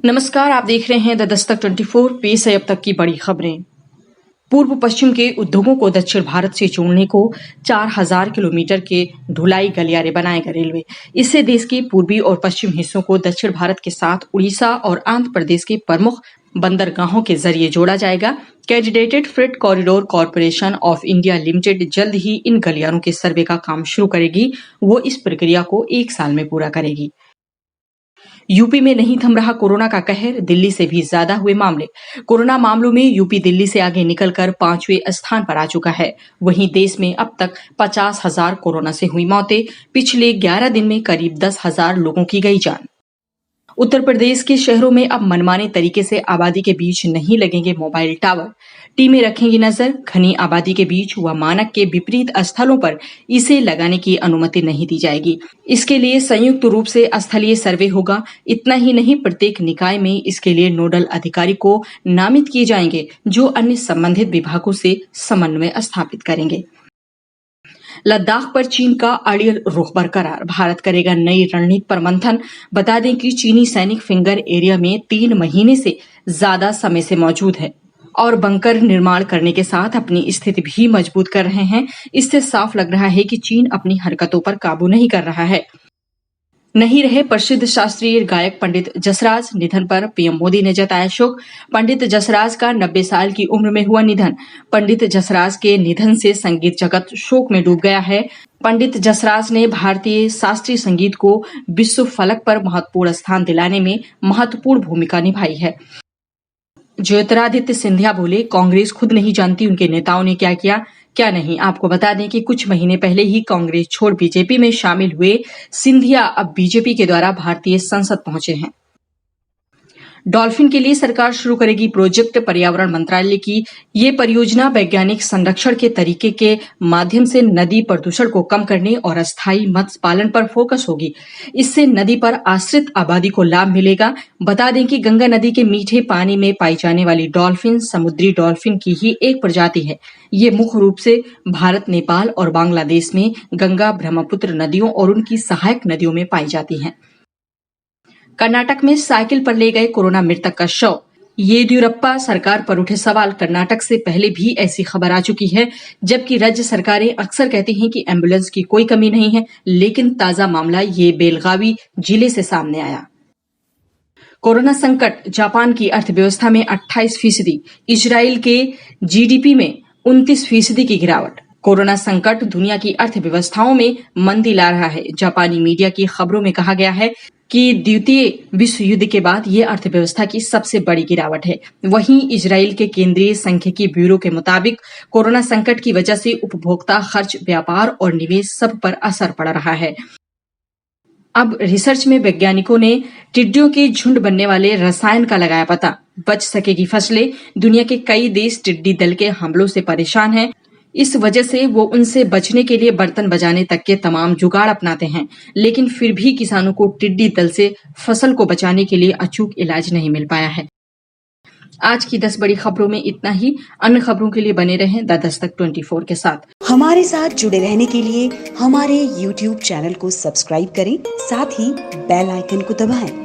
नमस्कार, आप देख रहे हैं द दस्तक 24। पेश है अब तक की बड़ी खबरें। पूर्व पश्चिम के उद्योगों को दक्षिण भारत से जोड़ने को 4000 किलोमीटर के ढुलाई गलियारे बनाएगा रेलवे। इससे देश के पूर्वी और पश्चिम हिस्सों को दक्षिण भारत के साथ उड़ीसा और आंध्र प्रदेश के प्रमुख बंदरगाहों के जरिए जोड़ा जाएगा। Dedicated freight corridor corporation of India limited जल्द ही इन गलियारों के सर्वे का काम शुरू करेगी। वो इस प्रक्रिया को 1 साल में पूरा करेगी। यूपी में नहीं थम रहा कोरोना का कहर, दिल्ली से भी ज्यादा हुए मामले। कोरोना मामलों में यूपी दिल्ली से आगे निकलकर 5वें स्थान पर आ चुका है। वहीं देश में अब तक 50,000 कोरोना से हुई मौतें। पिछले 11 दिन में करीब 10,000 लोगों की गई जान। उत्तर प्रदेश के शहरों में अब मनमाने तरीके से आबादी के बीच नहीं लगेंगे मोबाइल टावर। टीमें रखेंगी नजर। घनी आबादी के बीच व मानक के विपरीत स्थलों पर इसे लगाने की अनुमति नहीं दी जाएगी। इसके लिए संयुक्त रूप से स्थलीय सर्वे होगा। इतना ही नहीं, प्रत्येक निकाय में इसके लिए नोडल अधिकारी को नामित किए जाएंगे, जो अन्य संबंधित विभागों से समन्वय स्थापित करेंगे। लद्दाख पर चीन का अड़ियल रुख बरकरार। भारत करेगा नई रणनीति पर मंथन। बता दें कि चीनी सैनिक फिंगर एरिया में 3 महीने से ज्यादा समय से मौजूद है और बंकर निर्माण करने के साथ अपनी स्थिति भी मजबूत कर रहे हैं। इससे साफ लग रहा है कि चीन अपनी हरकतों पर काबू नहीं कर रहा है। नहीं रहे प्रसिद्ध शास्त्रीय गायक पंडित जसराज। निधन पर पीएम मोदी ने जताया शोक। पंडित जसराज का 90 साल की उम्र में हुआ निधन। पंडित जसराज के निधन से संगीत जगत शोक में डूब गया है। पंडित जसराज ने भारतीय शास्त्रीय संगीत को विश्व फलक पर महत्वपूर्ण स्थान दिलाने में महत्वपूर्ण भूमिका निभाई है। ज्योतिरादित्य सिंधिया बोले, कांग्रेस खुद नहीं जानती उनके नेताओं ने क्या किया क्या नहीं। आपको बता दें कि कुछ महीने पहले ही कांग्रेस छोड़ बीजेपी में शामिल हुए सिंधिया अब बीजेपी के द्वारा भारतीय संसद पहुंचे हैं। डॉल्फिन के लिए सरकार शुरू करेगी प्रोजेक्ट। पर्यावरण मंत्रालय की ये परियोजना वैज्ञानिक संरक्षण के तरीके के माध्यम से नदी प्रदूषण को कम करने और अस्थायी मत्स्य पालन पर फोकस होगी। इससे नदी पर आश्रित आबादी को लाभ मिलेगा। बता दें कि गंगा नदी के मीठे पानी में पाई जाने वाली डॉल्फिन समुद्री डॉल्फिन की ही एक प्रजाति है। ये मुख्य रूप से भारत, नेपाल और बांग्लादेश में गंगा, ब्रह्मपुत्र नदियों और उनकी सहायक नदियों में पाई जाती हैं। कर्नाटक में साइकिल पर ले गए कोरोना मृतक का शव। येदियुरप्पा सरकार पर उठे सवाल। कर्नाटक से पहले भी ऐसी खबर आ चुकी है, जबकि राज्य सरकारें अक्सर कहती हैं कि एम्बुलेंस की कोई कमी नहीं है, लेकिन ताजा मामला ये बेलगावी जिले से सामने आया। कोरोना संकट। जापान की अर्थव्यवस्था में 28%, इजराइल के जीडीपी में 29% की गिरावट। कोरोना संकट दुनिया की अर्थव्यवस्थाओं में मंदी ला रहा है। जापानी मीडिया की खबरों में कहा गया है कि द्वितीय विश्व युद्ध के बाद ये अर्थव्यवस्था की सबसे बड़ी गिरावट है। वहीं इजराइल के केंद्रीय सांख्यिकी ब्यूरो के मुताबिक कोरोना संकट की वजह से उपभोक्ता खर्च, व्यापार और निवेश सब पर असर पड़ रहा है। अब रिसर्च में वैज्ञानिकों ने टिड्डियों के झुंड बनने वाले रसायन का लगाया पता। बच सकेगी फसलें। दुनिया के कई देश टिड्डी दल के हमलों से परेशान हैं। इस वजह से वो उनसे बचने के लिए बर्तन बजाने तक के तमाम जुगाड़ अपनाते हैं, लेकिन फिर भी किसानों को टिड्डी दल से फसल को बचाने के लिए अचूक इलाज नहीं मिल पाया है। आज की 10 बड़ी खबरों में इतना ही। अन्य खबरों के लिए बने रहें द दस्तक 24 के साथ। हमारे साथ जुड़े रहने के लिए हमारे YouTube चैनल को सब्सक्राइब करें, साथ ही बेल आइकन को दबाएं।